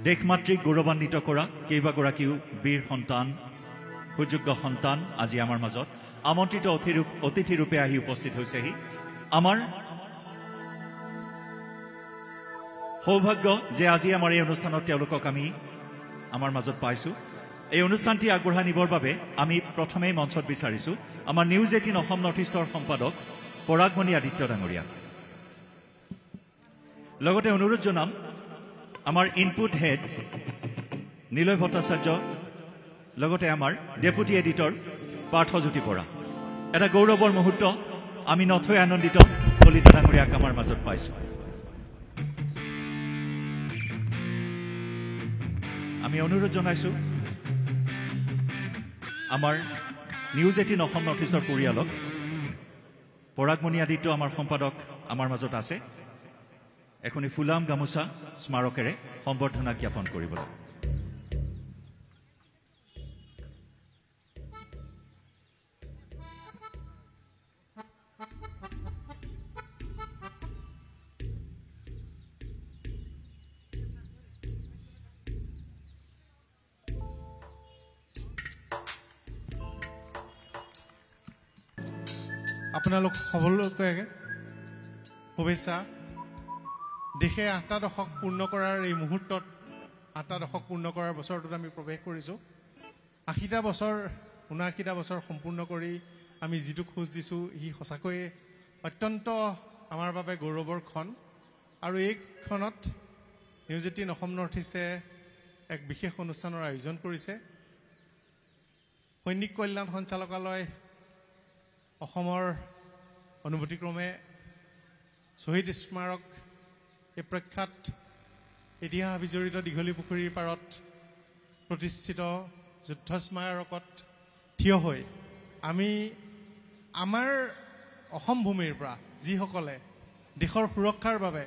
দেশমাতৃক গৌৰৱান্বিত কৰা কেইবাগৰাকীও বীৰ সন্তান সুযোগ্য সন্তান আজি আমাৰ মাজত আমন্ত্ৰিত অতিথিৰূপে আহি উপস্থিত হৈছেহি। আমাৰ সৌভাগ্য যে আজি আমাৰ এই অনুষ্ঠানত তেওঁলোকক আমি আমাৰ মাজত পাইছোঁ। এই অনুষ্ঠানটি আগবঢ়াই নিবৰ বাবে আমি প্ৰথমেই মঞ্চত বিচাৰিছোঁ আমাৰ নিউজ 18 অসম নৰ্থ ইষ্টৰ সম্পাদক পৰাগমণি আদিত্য ডাঙৰীয়া। লগতে অনুৰোধ জনাম আমাৰ ইনপুট হেড নিলয় ভট্টাচাৰ্য, লগতে আমাৰ ডেপুটি এডিটৰ পাৰ্থজ্যোতি বৰা। এটা গৌৰৱৰ মুহূৰ্ত, আমি নথৈ আনন্দিত কলিতা ডাঙৰীয়াক আমাৰ মাজত পাইছোঁ। আমি অনুৰোধ জনাইছোঁ আমাৰ নিউজ 18 অসম নৰ্থ ইষ্টৰ পৰিয়ালক, পৰাগমণি আদিত্য আমাৰ সম্পাদক আমাৰ মাজত আছে, এখনি ফুলাম গামোচা স্মাৰকেৰে সম্বৰ্ধনা জ্ঞাপন কৰিবলৈ। আপোনালোক সকলোকে শুভেচ্ছা। দেশে 8টা দশক পূৰ্ণ কৰাৰ এই মুহূৰ্তত 8টা দশক পূৰ্ণ কৰাৰ বছৰটোত আমি প্ৰৱেশ কৰিছোঁ। 80টা বছৰ 79টা বছৰ সম্পূৰ্ণ কৰি আমি যিটো খোজ দিছোঁ সি সঁচাকৈয়ে অত্যন্ত আমাৰ বাবে গৌৰৱৰ ক্ষণ। আৰু এই ক্ষণত নিউজ 18 অসম নৰ্থ ইষ্টে এক বিশেষ অনুষ্ঠানৰ আয়োজন কৰিছে। সৈনিক কল্যাণ সঞ্চালকালয় অসমৰ অনুমতিক্ৰমে শ্বহীদ স্মাৰক এই প্ৰখ্যাত ইতিহাস বিজড়িত দীঘলী পুখুৰীৰ পাৰত প্ৰতিষ্ঠিত যুদ্ধ স্মাৰকত থিয় হৈ আমি আমাৰ অসম ভূমিৰ পৰা যিসকলে দেশৰ সুৰক্ষাৰ বাবে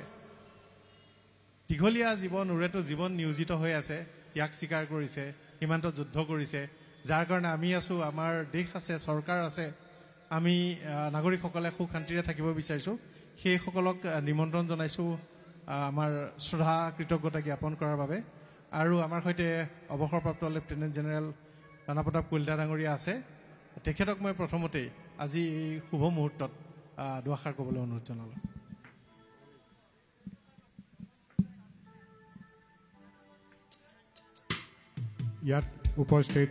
দীঘলীয়া জীৱনোৰেতো জীৱন নিয়োজিত হৈ আছে, ত্যাগ স্বীকাৰ কৰিছে, সীমান্তত যুদ্ধ কৰিছে, যাৰ কাৰণে আমি আছোঁ, আমাৰ দেশ আছে, চৰকাৰ আছে, আমি নাগৰিকসকলে সুখ শান্তিৰে থাকিব বিচাৰিছোঁ। সেইসকলক নিমন্ত্ৰণ জনাইছোঁ আমাৰ শ্ৰদ্ধা কৃতজ্ঞতা জ্ঞাপন কৰাৰ বাবে। আৰু আমাৰ সৈতে অৱসৰপ্ৰাপ্ত লেফটেনেণ্ট জেনেৰেল ৰাণা প্ৰতাপ কলিতা ডাঙৰীয়া আছে। তেখেতক মই প্ৰথমতেই আজি এই শুভ মুহূৰ্তত দুআষাৰ ক'বলৈ অনুৰোধ জনালোঁ। ইয়াত উপস্থিত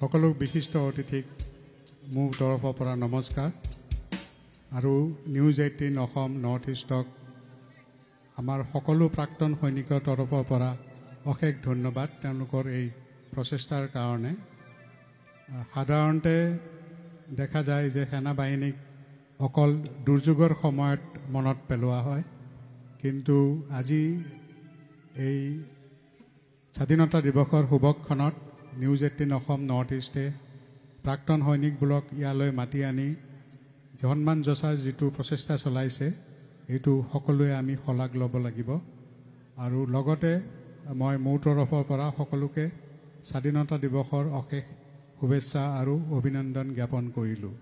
সকলো বিশিষ্ট অতিথিক মোৰ তৰফৰ পৰা নমস্কাৰ। আৰু নিউজ 18 অসম নৰ্থ ইষ্টক আমাৰ সকলো প্ৰাক্তন সৈনিকৰ তৰফৰ পৰা অশেষ ধন্যবাদ তেওঁলোকৰ এই প্ৰচেষ্টাৰ কাৰণে। সাধাৰণতে দেখা যায় যে সেনা বাহিনীক অকল দুৰ্যোগৰ সময়ত মনত পেলোৱা হয়, কিন্তু আজি এই স্বাধীনতা দিৱসৰ শুভক্ষণত নিউজ 18 অসম নৰ্থ ইষ্টে প্ৰাক্তন সৈনিকবোৰক ইয়ালৈ মাতি আনি সন্মান যচাৰ যিটো প্ৰচেষ্টা চলাইছে এইটো সকলোৱে আমি শলাগ ল'ব লাগিব। আৰু লগতে মই মোৰ তৰফৰ পৰা সকলোকে স্বাধীনতা দিৱসৰ অশেষ শুভেচ্ছা আৰু অভিনন্দন জ্ঞাপন কৰিলোঁ।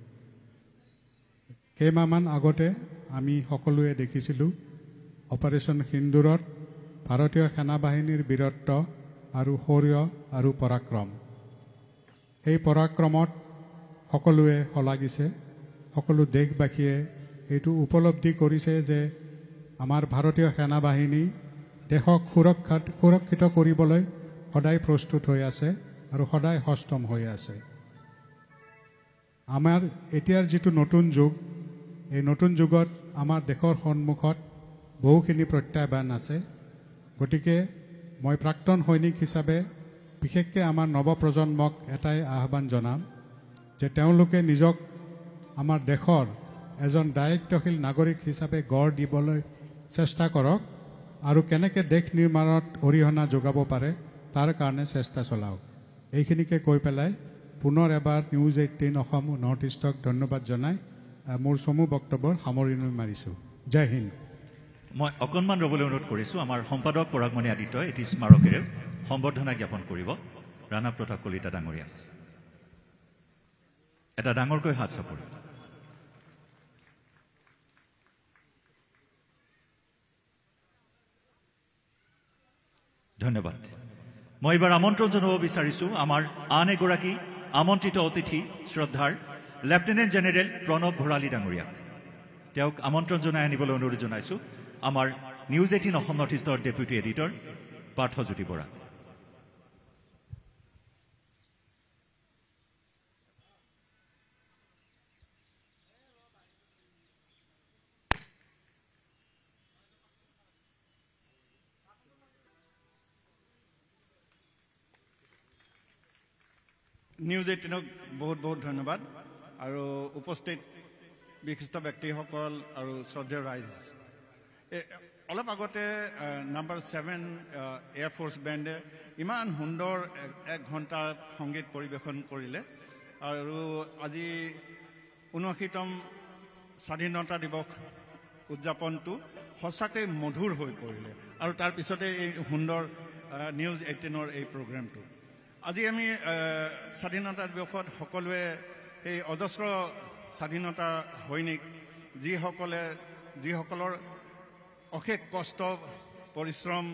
কেইমাহমান আগতে আমি সকলোৱে দেখিছিলোঁ অপাৰেশ্যন সিন্দুৰত ভাৰতীয় সেনা বাহিনীৰ বীৰত্ব আৰু শৌৰ্য আৰু পৰাক্ৰম। এই পৰাক্ৰমত সকলোৱে শলাগিছে, সকলো দেশবাসীয়ে এইটো উপলব্ধি কৰিছে যে আমাৰ ভাৰতীয় সেনা বাহিনী দেশক সুৰক্ষিত কৰিবলৈ সদায় প্ৰস্তুত হৈ আছে আৰু সদায় সষ্টম হৈ আছে। আমাৰ এতিয়াৰ যিটো নতুন যুগ, এই নতুন যুগত আমাৰ দেশৰ সন্মুখত বহুখিনি প্ৰত্যাহ্বান আছে। গতিকে মই প্ৰাক্তন সৈনিক হিচাপে বিশেষকৈ আমাৰ নৱপ্ৰজন্মক এটাই আহ্বান জনাম যে তেওঁলোকে নিজক আমাৰ দেশৰ এজন দায়িত্বশীল নাগৰিক হিচাপে গঢ় দিবলৈ চেষ্টা কৰক আৰু কেনেকৈ দেশ নিৰ্মাণত অৰিহণা যোগাব পাৰে তাৰ কাৰণে চেষ্টা চলাওক। এইখিনিকে কৈ পেলাই পুনৰ এবাৰ নিউজ 18 অসম নৰ্থ ইষ্টক ধন্যবাদ জনাই মোৰ চমু বক্তব্যৰ সামৰণি মাৰিছোঁ। জয় হিন্দ। মই অকণমান ৰ'বলৈ অনুৰোধ কৰিছোঁ আমাৰ সম্পাদক পৰাগমণি আদিত্যই এটি স্মাৰকেৰে সম্বৰ্ধনা জ্ঞাপন কৰিব ৰাণা প্ৰতাপ কলিতা ডাঙৰীয়া। এটা ডাঙৰকৈ হাত চাপৰি। ধন্যবাদ মই এবাৰ আমন্ত্ৰণ জনাব বিচাৰিছোঁ আমাৰ আন এগৰাকী আমন্ত্ৰিত অতিথি শ্ৰদ্ধাৰ লেফটেনেণ্ট জেনেৰেল প্ৰণৱ ভৰালী ডাঙৰীয়াক তেওঁক আমন্ত্ৰণ জনাই আনিবলৈ অনুৰোধ জনাইছোঁ আমাৰ নিউজ 18 অসম নৰ্থ ইষ্টৰ deputy editor Parthajyoti Bora news 18ক বহুত বহুত ধন্যবাদ আৰু উপস্থিত বিশিষ্ট ব্যক্তিসকল আৰু শ্ৰদ্ধেয় ৰাইজ অলপ আগতে নাম্বাৰ 7 এয়াৰ ফ'ৰ্চ বেণ্ডে ইমান সুন্দৰ 1 ঘণ্টা সংগীত পৰিৱেশন কৰিলে আৰু আজি 79তম স্বাধীনতা দিৱস উদযাপনটো সঁচাকৈ মধুৰ হৈ পৰিলে আৰু তাৰ পিছতে এই সুন্দৰ নিউজ 18ৰ এই প্ৰগ্ৰেমটো আজি আমি স্বাধীনতা দিৱসত সকলোৱে এই অজস্ৰ স্বাধীনতা সৈনিক যিসকলৰ অশেষ কষ্ট পৰিশ্ৰম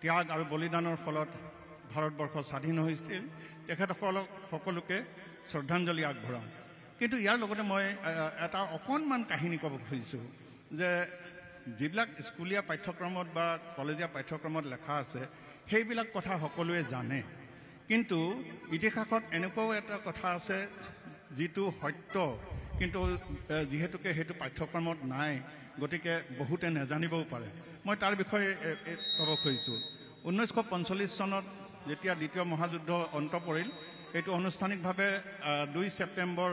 ত্যাগ আৰু বলিদানৰ ফলত ভাৰতবৰ্ষ স্বাধীন হৈছিল তেখেতসকলক সকলোকে শ্ৰদ্ধাঞ্জলি আগবঢ়াওঁ কিন্তু ইয়াৰ লগতে মই এটা অকণমান কাহিনী ক'ব খুজিছোঁ যে যিবিলাক স্কুলীয়া পাঠ্যক্ৰমত বা কলেজীয়া পাঠ্যক্ৰমত লেখা আছে সেইবিলাক কথা সকলোৱে জানে কিন্তু ইতিহাসত এনেকুৱাও এটা কথা আছে যিটো সত্য কিন্তু যিহেতুকে সেইটো পাঠ্যক্ৰমত নাই গতিকে বহুতে নাজানিবও পাৰে মই তাৰ বিষয়ে ক'ব খুজিছোঁ 1945 চনত যেতিয়া দ্বিতীয় মহাযুদ্ধ অন্ত পৰিল এইটো আনুষ্ঠানিকভাৱে 2 ছেপ্টেম্বৰ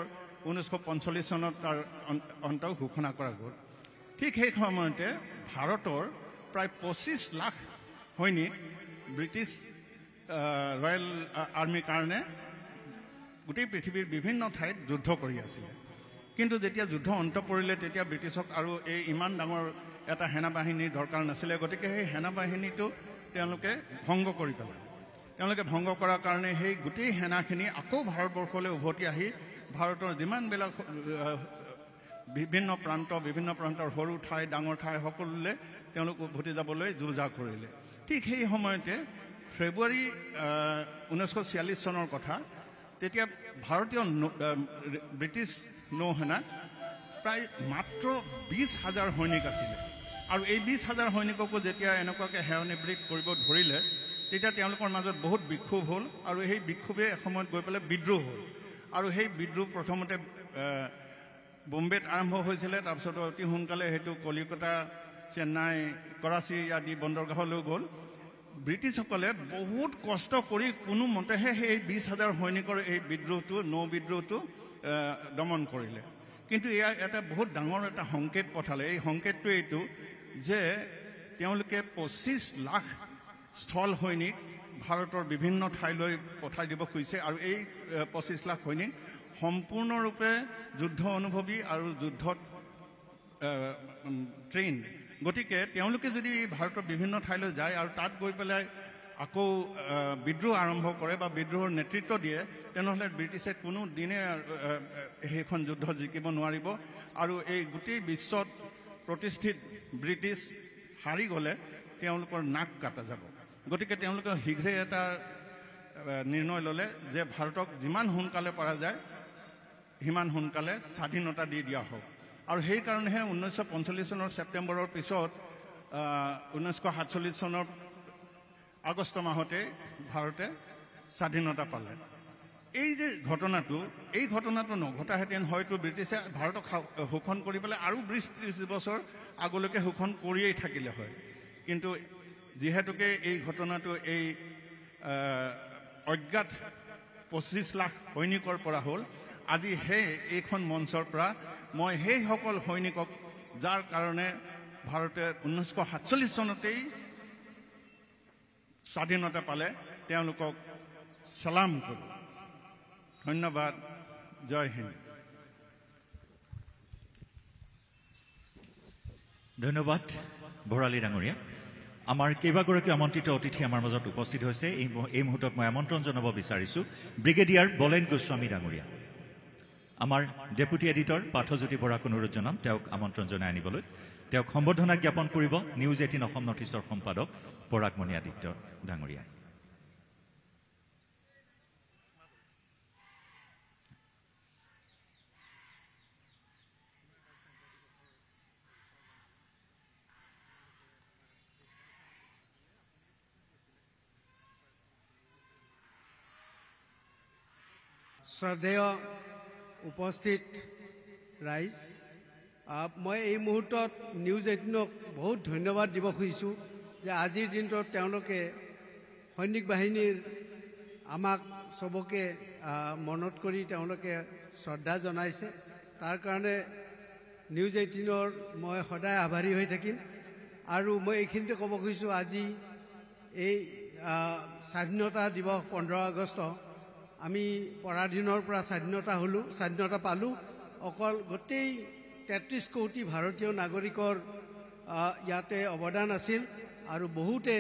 1945 চনত তাৰ অন্ত ঘোষণা কৰা গ'ল ঠিক সেই সময়তে ভাৰতৰ প্ৰায় 25 লাখ সৈনিক ব্ৰিটিছ ৰয়েল আৰ্মিৰ কাৰণে গোটেই পৃথিৱীৰ বিভিন্ন ঠাইত যুদ্ধ কৰি আছিলে কিন্তু যেতিয়া যুদ্ধ অন্ত পৰিলে তেতিয়া ব্ৰিটিছক আৰু এই ইমান ডাঙৰ এটা সেনাবাহিনীৰ দৰকাৰ নাছিলে গতিকে সেই সেনাবাহিনীটো তেওঁলোকে ভংগ কৰি পেলালে তেওঁলোকে ভংগ কৰাৰ কাৰণে সেই গোটেই সেনাখিনি আকৌ ভাৰতবৰ্ষলৈ উভতি আহি ভাৰতৰ যিমানবিলাক বিভিন্ন প্ৰান্তৰ সৰু ঠাই ডাঙৰ ঠাই সকলোলৈ তেওঁলোক উভতি যাবলৈ যো-জা কৰিলে ঠিক সেই সময়তে ফেব্ৰুৱাৰী 1946 চনৰ কথা তেতিয়া ভাৰতীয় ব্ৰিটিছ নৌসেনাত প্ৰায় মাত্ৰ 20,000 সৈনিক আছিলে আৰু এই 20,000 সৈনিককো যেতিয়া এনেকুৱাকৈ সেৱানিবৃত্ত কৰিব ধৰিলে তেতিয়া তেওঁলোকৰ মাজত বহুত বিক্ষোভ হ'ল আৰু সেই বিক্ষোভে এসময়ত গৈ পেলাই বিদ্ৰোহ হ'ল আৰু সেই বিদ্ৰোহ প্ৰথমতে বোম্বেত আৰম্ভ হৈছিলে তাৰপিছত অতি সোনকালে সেইটো কলিকতা চেন্নাই কৰাচী আদি বন্দৰগাহলৈ গ'ল ব্ৰিটিছসকলে বহুত কষ্ট কৰি কোনো মতেহে সেই 20,000 সৈনিকৰ এই নৌ বিদ্ৰোহটো দমন কৰিলে কিন্তু এয়া এটা বহুত ডাঙৰ এটা সংকেত পঠালে এই সংকেতটো এইটো যে তেওঁলোকে 25 লাখ স্থল সৈনিক ভাৰতৰ বিভিন্ন ঠাইলৈ পঠাই দিব খুজিছে আৰু এই 25 লাখ সৈনিক সম্পূৰ্ণৰূপে যুদ্ধ অনুভৱী আৰু যুদ্ধত ট্ৰেইন গতিকে তেওঁলোকে যদি ভাৰতৰ বিভিন্ন ঠাইলৈ যায় আৰু তাত গৈ পেলাই আকৌ বিদ্ৰোহ আৰম্ভ কৰে বা বিদ্ৰোহৰ নেতৃত্ব দিয়ে তেনেহ'লে ব্ৰিটিছে কোনো দিনে সেইখন যুদ্ধ জিকিব নোৱাৰিব আৰু এই গোটেই বিশ্বত প্ৰতিষ্ঠিত ব্ৰিটিছ হাৰি গ'লে তেওঁলোকৰ নাক কাটা যাব গতিকে তেওঁলোকে শীঘ্ৰে এটা নিৰ্ণয় ল'লে যে ভাৰতক যিমান সোনকালে পৰা যায় সিমান সোনকালে স্বাধীনতা দি দিয়া হওক আৰু সেইকাৰণেহে 1945 চনৰ ছেপ্টেম্বৰৰ পিছত 1947 চনৰ আগষ্ট মাহতে ভাৰতে স্বাধীনতা পালে এই যে এই ঘটনাটো নঘটাহেঁতেন হয়তো ব্ৰিটিছে ভাৰতক শোষণ কৰি পেলাই আৰু 20-30 বছৰ আগলৈকে শোষণ কৰিয়েই থাকিলে হয় কিন্তু যিহেতুকে এই ঘটনাটো এই অজ্ঞাত 25 লাখ সৈনিকৰ পৰা হ'ল আজি এইখন মঞ্চৰ পৰা মই সেইসকল সৈনিকক যাৰ কাৰণে ভাৰতে 1947 চনতেই স্বাধীনতা পালে তেওঁলোকক সালাম কৰোঁ ধন্যবাদ জয় হিন্দ ধন্যবাদ ভৰালী ডাঙৰীয়া আমাৰ কেইবাগৰাকী আমন্ত্ৰিত অতিথি আমাৰ মাজত উপস্থিত হৈছে এই মুহূৰ্তত মই আমন্ত্ৰণ জনাব বিচাৰিছোঁ ব্ৰিগেডিয়াৰ বলেন গোস্বামী ডাঙৰীয়া আমাৰ ডেপুটি এডিটৰ পাৰ্থজ্যোতি বৰাক অনুৰোধ জনাম তেওঁক আমন্ত্ৰণ জনাই আনিবলৈ তেওঁক সম্বৰ্ধনা জ্ঞাপন কৰিব নিউজ 18 অসম নৰ্থ ইষ্টৰ সম্পাদক পৰাগমণি আদিত্য ডাঙৰীয়াই। শ্ৰদ্ধেয় উপস্থিত ৰাইজ, মই এই মুহূৰ্তত নিউজ 18ক বহুত ধন্যবাদ দিব খুজিছোঁ যে আজিৰ দিনটোত তেওঁলোকে সৈনিক বাহিনীৰ আমাক চবকে মনত কৰি তেওঁলোকে শ্ৰদ্ধা জনাইছে। তাৰ কাৰণে নিউজ 18ৰ মই সদায় আভাৰী হৈ থাকিম। আৰু মই এইখিনিতে ক'ব খুজিছোঁ, আজি এই স্বাধীনতা দিৱস 15 আগষ্ট আমি পৰাধীনৰ পৰা স্বাধীনতা পালোঁ। অকল গোটেই 33 কোটি ভাৰতীয় নাগৰিকৰ ইয়াতে অৱদান আছিল আৰু বহুতে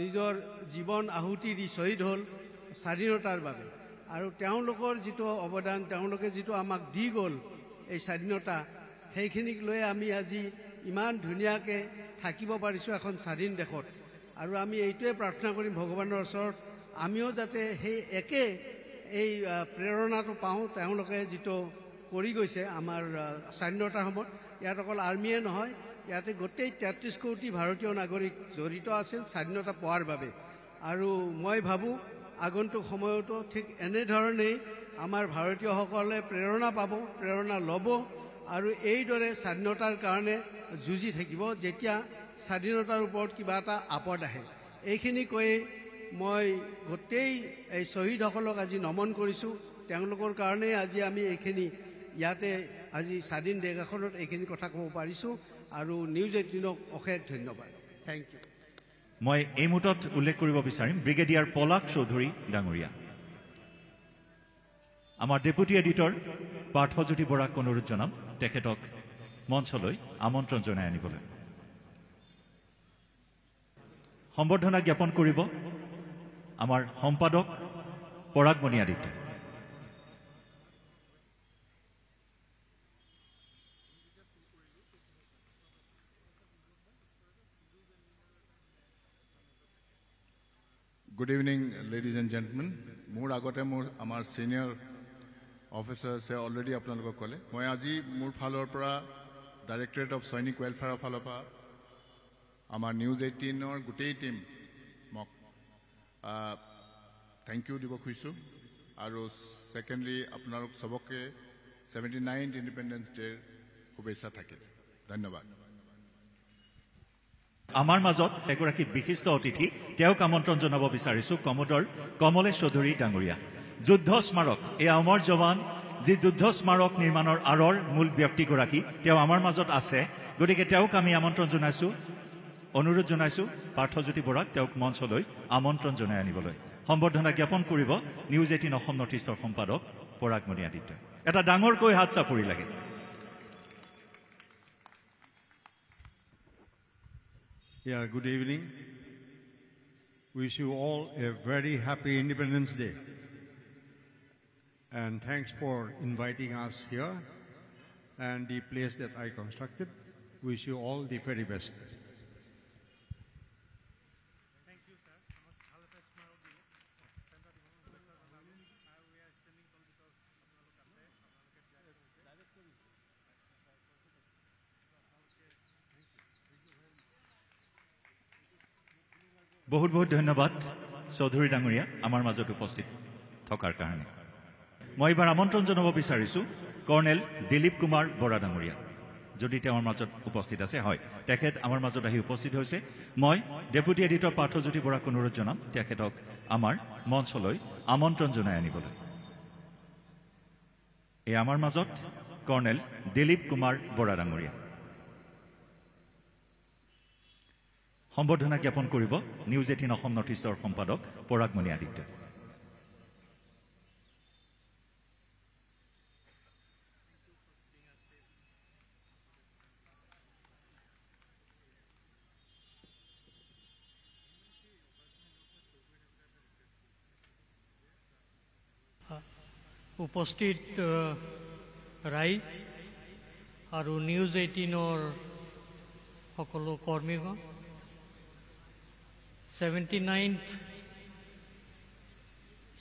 নিজৰ জীৱন আহুতি দি শ্বহীদ হ'ল স্বাধীনতাৰ বাবে। আৰু তেওঁলোকৰ যিটো অৱদান, তেওঁলোকে যিটো আমাক দি গ'ল এই স্বাধীনতা, সেইখিনিক লৈ আমি আজি ইমান ধুনীয়াকৈ থাকিব পাৰিছোঁ এখন স্বাধীন দেশত। আৰু আমি এইটোৱে প্ৰাৰ্থনা কৰিম ভগৱানৰ ওচৰত, আমিও যাতে সেই একে এই প্ৰেৰণাটো পাওঁ তেওঁলোকে যিটো কৰি গৈছে আমাৰ স্বাধীনতাৰ সময়ত। ইয়াত অকল আৰ্মিয়ে নহয়, ইয়াতে গোটেই 33 কোটি ভাৰতীয় নাগৰিক জড়িত আছিল স্বাধীনতা পোৱাৰ বাবে। আৰু মই ভাবোঁ আগন্তুক সময়তো ঠিক এনেধৰণেই আমাৰ ভাৰতীয়সকলে প্ৰেৰণা পাব, প্ৰেৰণা ল'ব আৰু এইদৰে স্বাধীনতাৰ কাৰণে যুঁজি থাকিব যেতিয়া স্বাধীনতাৰ ওপৰত কিবা এটা আপদ আহে। এইখিনি কৈয়ে মই গোটেই এই শ্বহীদসকলক আজি নমন কৰিছোঁ। তেওঁলোকৰ কাৰণেই আজি আমি এইখিনি ইয়াতে আজি স্বাধীন দেশ এখনত এইখিনি কথা ক'ব পাৰিছোঁ। আৰু নিউজ 18ক অশেষ ধন্যবাদ। Thank you. মই এই মুহূৰ্তত উল্লেখ কৰিব বিচাৰিম ব্ৰিগেডিয়াৰ পলাশ চৌধুৰী ডাঙৰীয়া। আমাৰ ডেপুটি এডিটৰ পাৰ্থজ্যোতি বৰাক অনুৰোধ জনাম তেখেতক মঞ্চলৈ আমন্ত্ৰণ জনাই আনিবলৈ। সম্বৰ্ধনা জ্ঞাপন কৰিব আমাৰ সম্পাদক Paragmoni Aditya. Good evening, ladies and gentlemen. মোৰ আগতে আমাৰ senior officers already আপোনালোকক ক'লে। মই আজি মোৰ ফালৰ পৰা Directorate of Sainik Welfare ফালৰ পৰা আমাৰ News 18ৰ গোটেই টিম মোক থেংক ইউ দিব খুজিছোঁ। আৰু ছেকেণ্ডলি আপোনালোক চবকে 79th ইণ্ডিপেণ্ডেন্স ডেৰ শুভেচ্ছা থাকিল। ধন্যবাদ। আমাৰ মাজত এগৰাকী বিশিষ্ট অতিথি, তেওঁক আমন্ত্ৰণ জনাব বিচাৰিছোঁ কমোডৰ কমলেশ চৌধুৰী ডাঙৰীয়া। যুদ্ধ স্মাৰক, এই অমৰ জৱান যি যুদ্ধ স্মাৰক নিৰ্মাণৰ আঁৰৰ মূল ব্যক্তিগৰাকী, তেওঁ আমাৰ মাজত আছে। গতিকে তেওঁক আমি আমন্ত্ৰণ জনাইছোঁ, অনুৰোধ জনাইছোঁ পাৰ্থজ্যোতি বৰাক তেওঁক মঞ্চলৈ আমন্ত্ৰণ জনাই আনিবলৈ। সম্বৰ্ধনা জ্ঞাপন কৰিব নিউজ 18 অসম নৰ্থ ইষ্টৰ সম্পাদক পৰাগমণি আদিত্য। এটা ডাঙৰকৈ হাত চাপৰি লাগে। Yeah, good evening. Wish you all a very happy Independence Day. And thanks for inviting us here and the place that I constructed. Wish you all the very best. Thank you, sir. বহুত বহুত ধন্যবাদ চৌধুৰী ডাঙৰীয়া আমাৰ মাজত উপস্থিত থকাৰ কাৰণে। মই এবাৰ আমন্ত্ৰণ জনাব বিচাৰিছোঁ কৰ্ণেল দিলীপ কুমাৰ বৰা ডাঙৰীয়া, যদি তেওঁৰ মাজত উপস্থিত আছে। হয়, তেখেত আমাৰ মাজত আহি উপস্থিত হৈছে। মই ডেপুটি এডিটৰ পাৰ্থজ্যোতি বৰাক অনুৰোধ জনাম তেখেতক আমাৰ মঞ্চলৈ আমন্ত্ৰণ জনাই আনিবলৈ। এই আমাৰ মাজত কৰ্ণেল দিলীপ কুমাৰ বৰা ডাঙৰীয়া। সম্বৰ্ধনা জ্ঞাপন কৰিব নিউজ 18 অসম নৰ্থ ইষ্টৰ সম্পাদক পৰাগমণি আদিত্য। উপস্থিত ৰাইজ আৰু নিউজ 18ৰ সকলো কৰ্মীগণ, 79th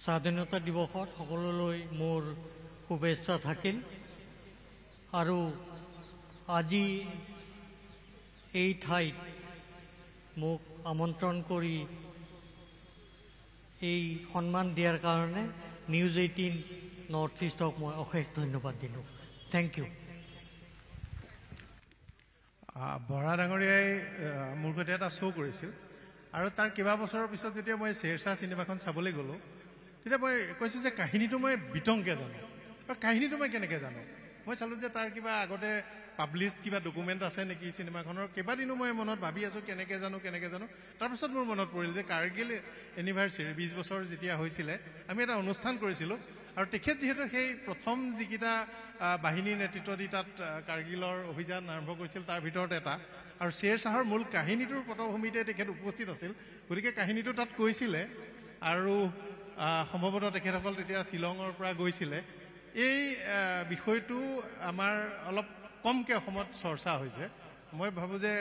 স্বাধীনতা দিৱসত সকলোলৈ মোৰ শুভেচ্ছা থাকিল আৰু আজি এই ঠাইত মোক আমন্ত্ৰণ কৰি এই সন্মান দিয়াৰ কাৰণে নিউজ 18 নৰ্থ ইষ্টক মই অশেষ ধন্যবাদ দিলোঁ। Thank U. বৰা ডাঙৰীয়াই মোৰ সৈতে এটা শ্ব' কৰিছিল আৰু তাৰ কেইবা বছৰৰ পিছত যেতিয়া মই শ্বেৰশ্বাহ চিনেমাখন চাবলৈ গ'লোঁ তেতিয়া মই কৈছোঁ যে কাহিনীটো মই বিতংকে জানো আৰু কাহিনীটো মই কেনেকৈ জানো। মই চালোঁ যে তাৰ কিবা আগতে পাব্লিছ কিবা ডকুমেণ্ট আছে নেকি চিনেমাখনৰ। কেইবাদিনো মই মনত ভাবি আছোঁ কেনেকৈ জানো। তাৰপিছত মোৰ মনত পৰিল যে কাৰ্গিল এনিভাৰ্চাৰী 20 বছৰ যেতিয়া হৈছিলে আমি এটা অনুষ্ঠান কৰিছিলোঁ আৰু তেখেত যিহেতু সেই প্ৰথম যিকেইটা বাহিনীৰ নেতৃত্ব দি তাত কাৰ্গিলৰ অভিযান আৰম্ভ কৰিছিল তাৰ ভিতৰত এটা আৰু শ্বেৰশ্বাহৰ মূল কাহিনীটোৰ পটভূমিতে তেখেত উপস্থিত আছিল। গতিকে কাহিনীটো তাত কৈছিলে আৰু সম্ভৱতঃ তেখেতসকল তেতিয়া শ্বিলঙৰ পৰা গৈছিলে। এই বিষয়টো আমাৰ অলপ কমকৈ অসমত চৰ্চা হৈছে। মই ভাবোঁ যে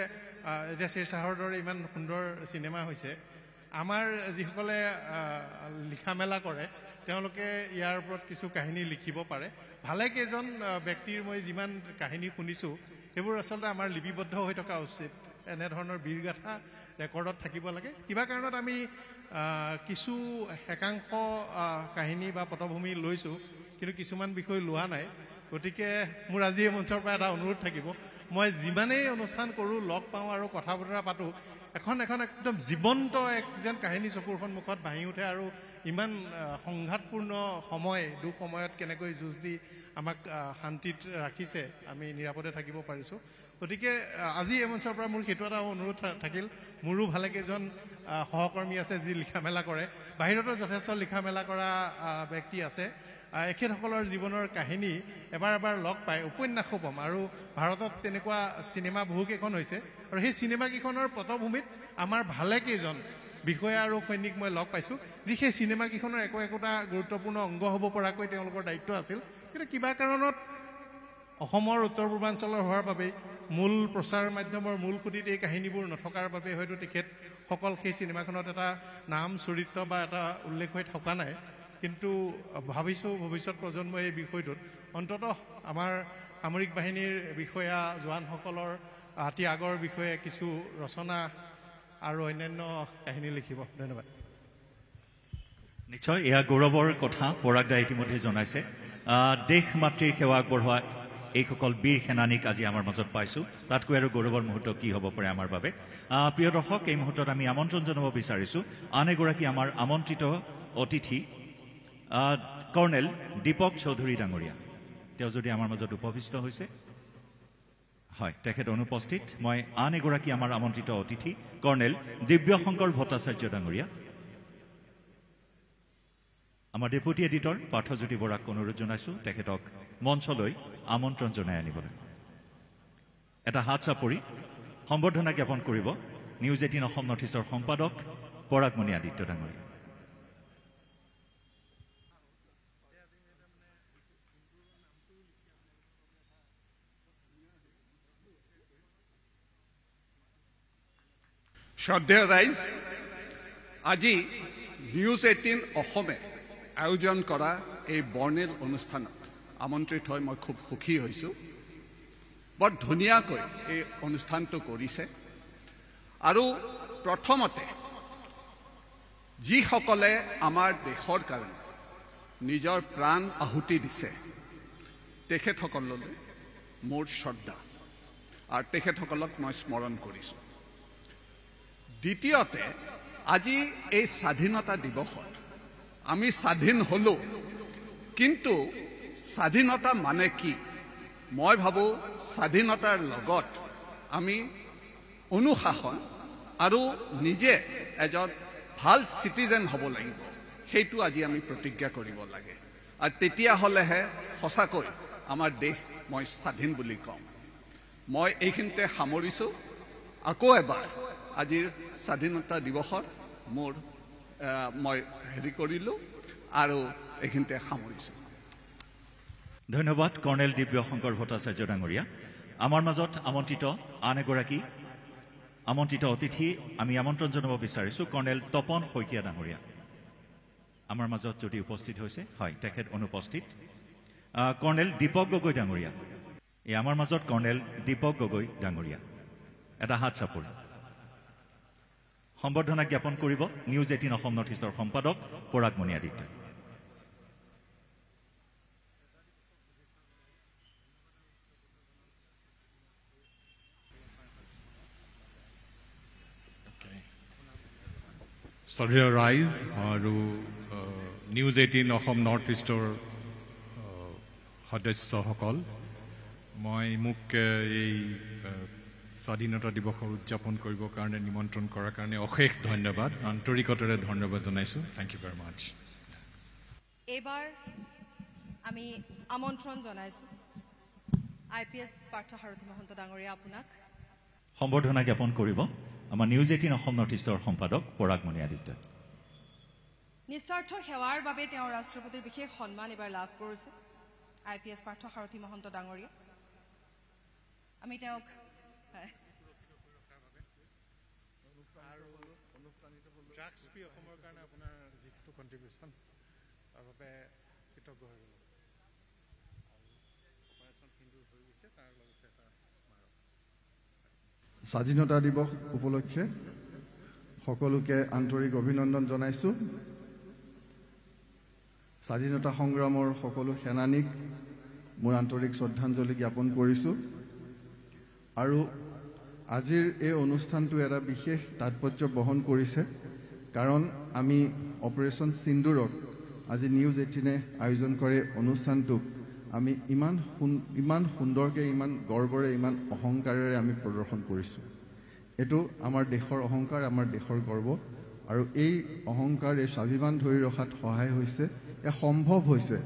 এতিয়া শ্বেৰশ্বাহৰ দৰে ইমান সুন্দৰ চিনেমা হৈছে, আমাৰ যিসকলে লিখা মেলা কৰে তেওঁলোকে ইয়াৰ ওপৰত কিছু কাহিনী লিখিব পাৰে। ভালেকেইজন ব্যক্তিৰ মই যিমান কাহিনী শুনিছোঁ সেইবোৰ আচলতে আমাৰ লিপিবদ্ধ হৈ থকা উচিত। এনেধৰণৰ বীৰগাথা ৰেকৰ্ডত থাকিব লাগে। কিবা কাৰণত আমি কিছু একাংশ কাহিনী বা পটভূমি লৈছোঁ কিন্তু কিছুমান বিষয় লোৱা নাই। গতিকে মোৰ আজি এই মঞ্চৰ পৰা এটা অনুৰোধ থাকিব, মই যিমানেই অনুষ্ঠান কৰোঁ লগ পাওঁ আৰু কথা বতৰা পাতোঁ এখন একদম জীৱন্ত যেন কাহিনী চকুৰ সন্মুখত ভাহি উঠে আৰু ইমান সংঘাতপূৰ্ণ দুখ সময়ত কেনেকৈ যুঁজ দি আমাক শান্তিত ৰাখিছে, আমি নিৰাপদে থাকিব পাৰিছোঁ। গতিকে আজি এই মঞ্চৰ পৰা মোৰ সেইটো এটা অনুৰোধ থাকিল। মোৰো ভালেকেইজন সহকৰ্মী আছে যি লিখা মেলা কৰে, বাহিৰতো যথেষ্ট লিখা মেলা কৰা ব্যক্তি আছে। এখেতসকলৰ জীৱনৰ কাহিনী এবাৰ লগ পাই উপন্যাসো পাম আৰু ভাৰতত তেনেকুৱা চিনেমা বহুকেইখন হৈছে আৰু সেই চিনেমাকেইখনৰ পটভূমিত আমাৰ ভালেকেইজন বিষয়া আৰু সৈনিক মই লগ পাইছোঁ যি সেই চিনেমাকেইখনৰ একোটা গুৰুত্বপূৰ্ণ অংগ হ'ব পৰাকৈ তেওঁলোকৰ দায়িত্ব আছিল। কিন্তু কিবা কাৰণত অসমৰ উত্তৰ পূৰ্বাঞ্চলৰ হোৱাৰ বাবেই মূল প্ৰচাৰ মাধ্যমৰ মূল খুঁটিত এই কাহিনীবোৰ নথকাৰ বাবে হয়তো তেখেতসকল সেই চিনেমাখনত এটা নাম চৰিত্ৰ বা এটা উল্লেখ হৈ থকা নাই। কিন্তু ভাবিছোঁ ভৱিষ্যত প্ৰজন্মই এই বিষয়টোত অন্ততঃ আমাৰ সামৰিক বাহিনীৰ বিষয়া জোৱানসকলৰ ত্যাগৰ বিষয়ে কিছু ৰচনা আৰু অন্যান্য কাহিনী লিখিব। ধন্যবাদ। নিশ্চয় এয়া গৌৰৱৰ কথা পৰাগ দাই ইতিমধ্যে জনাইছে। দেশ মাতৃৰ সেৱা আগবঢ়োৱা এইসকল বীৰ সেনানীক আজি আমাৰ মাজত পাইছোঁ, তাতকৈ আৰু গৌৰৱৰ মুহূৰ্ত কি হ'ব পাৰে আমাৰ বাবে। প্ৰিয় দৰ্শক, এই মুহূৰ্তত আমি আমন্ত্ৰণ জনাব বিচাৰিছোঁ আন এগৰাকী আমাৰ আমন্ত্ৰিত অতিথি কৰ্ণেল দীপক চৌধুৰী ডাঙৰীয়া। তেওঁ যদি আমাৰ মাজত উপবিষ্ট হৈছে, হয় তেখেত অনুপস্থিত। মই আন এগৰাকী আমাৰ আমন্ত্ৰিত অতিথি কৰ্ণেল দিব্যশংকৰ ভট্টাচাৰ্য ডাঙৰীয়া, আমাৰ ডেপুটি এডিটৰ পাৰ্থজ্যোতি বৰাক অনুৰোধ জনাইছোঁ তেখেতক মঞ্চলৈ আমন্ত্ৰণ জনাই আনিবলৈ। এটা হাত চাপৰি সম্বৰ্ধনা জ্ঞাপন কৰিব নিউজ 18 অসম নৰ্থ ইষ্টৰ সম্পাদক পৰাগমণি আদিত্য ডাঙৰীয়া। শ্ৰদ্ধেয় ৰাইজ, আজি নিউজ 18 অসমে আয়োজন কৰা এই বৰ্ণিল অনুষ্ঠানত আমন্ত্ৰিত হৈ মই খুব সুখী হৈছোঁ। বৰ ধুনীয়াকৈ এই অনুষ্ঠানটো কৰিছে আৰু প্ৰথমতে যিসকলে আমাৰ দেশৰ কাৰণে নিজৰ প্ৰাণ আহুতি দিছে তেখেতসকললৈ মোৰ শ্ৰদ্ধা আৰু তেখেতসকলক মই স্মৰণ কৰিছোঁ। দ্বিতীয়তে, আজি এই স্বাধীনতা দিৱসত আমি স্বাধীন হ'লোঁ, কিন্তু স্বাধীনতা মানে কি? মই ভাবোঁ স্বাধীনতাৰ লগত আমি অনুশাসন আৰু নিজে এজন ভাল চিটিজেন হ'ব লাগিব, সেইটো আজি আমি প্ৰতিজ্ঞা কৰিব লাগে। আৰু তেতিয়াহ'লেহে সঁচাকৈ আমাৰ দেশ মই স্বাধীন বুলি কম। মই এইখিনিতে সামৰিছোঁ। আকৌ এবাৰ আজিৰ স্বাধীনতা দিৱসত মই কৰিলোঁ আৰু এইখিনিতে সামৰিছোঁ। ধন্যবাদ কৰ্ণেল দিব্যশংকৰ ভট্টাচাৰ্য ডাঙৰীয়া। আমাৰ মাজত আমন্ত্ৰিত আন এগৰাকী আমন্ত্ৰিত অতিথি আমি আমন্ত্ৰণ জনাব বিচাৰিছোঁ কৰ্ণেল তপন শইকীয়া ডাঙৰীয়া আমাৰ মাজত যদি উপস্থিত হৈছে হয় তেখেত অনুপস্থিত কৰ্ণেল দীপক গগৈ ডাঙৰীয়া এই আমাৰ মাজত কৰ্ণেল দীপক গগৈ ডাঙৰীয়া এটা হাত চাপৰি সম্বৰ্ধনা জ্ঞাপন কৰিব নিউজ 18 অসম নৰ্থ ইষ্টৰ সম্পাদক পৰাগমণি আদিত্য শ্ৰদ্ধেয় ৰাইজ আৰু নিউজ 18 অসম নৰ্থ ইষ্টৰ সদস্যসকল মই মোক এই স্বাধীনতা দিৱসৰ উদযাপন কৰিবৰ কাৰণে নিমন্ত্ৰণ কৰাৰ কাৰণে অশেষ ধন্যবাদ আন্তৰিকতাৰে ধন্যবাদ জনাইছোঁ থেংক ইউ ভেৰি মাছ এইবাৰ আমি আমন্ত্ৰণ জনাইছোঁ IPS পাৰ্থ সাৰথী মহন্ত ডাঙৰীয়া আপোনাক সম্বৰ্ধনা জ্ঞাপন কৰিব আমাৰ নিউজ 18 অসম নৰ্থ ইষ্টৰ সম্পাদক পৰাগমণি আদিত্য নিস্বাৰ্থ সেৱাৰ বাবে তেওঁ ৰাষ্ট্ৰপতিৰ বিশেষ সন্মান এবাৰ লাভ কৰিছে IPS পাৰ্থ সাৰথী মহন্ত ডাঙৰীয়া আমি তেওঁক স্বাধীনতা দিৱস উপলক্ষে সকলোকে আন্তৰিক অভিনন্দন জনাইছোঁ স্বাধীনতা সংগ্ৰামৰ সকলো সেনানীক মোৰ আন্তৰিক শ্ৰদ্ধাঞ্জলি জ্ঞাপন কৰিছোঁ আৰু আজিৰ এই অনুষ্ঠানটো এটা বিশেষ তাৎপৰ্য বহন কৰিছে কাৰণ আমি অপাৰেশ্যন সিন্দুৰক আজি নিউজ 18 আয়োজন কৰে অনুষ্ঠানটোক আমি ইমান সুন্দৰকে ইমান গৰ্বৰে ইমান অহংকাৰেৰে আমি প্ৰদৰ্শন কৰিছোঁ এটো আমাৰ দেশৰ অহংকাৰ আমাৰ দেশৰ গৰ্ব আৰু এই অহংকাৰ এই স্বাভিমান ধৰি ৰখাত সহায় হৈছে সম্ভৱ হৈছে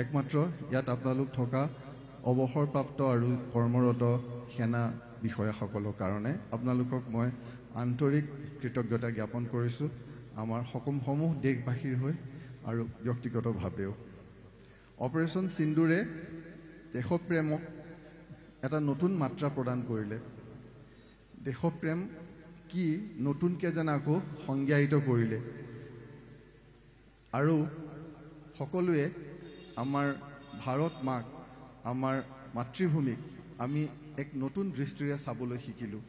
একমাত্ৰ ইয়াত আপোনালোক থকা অৱসৰপ্ৰাপ্ত আৰু কৰ্মৰত সেনা বিষয়াসকলৰ কাৰণে আপোনালোকক মই আন্তৰিক কৃতজ্ঞতা জ্ঞাপন কৰিছোঁ আমাৰ সকমসমূহ দেশবাসীৰ হৈ আৰু ব্যক্তিগতভাৱেও অপাৰেশ্যন সিন্দুৰে দেশপ্ৰেমক এটা নতুন মাত্ৰা প্ৰদান কৰিলে দেশপ্ৰেম কি নতুনকৈ যেন আকৌ সংজ্ঞায়িত কৰিলে আৰু সকলোৱে আমাৰ ভাৰত মাক আমাৰ মাতৃভূমিক আমি এক নতুন দৃষ্টিৰে চাবলৈ শিকিলোঁ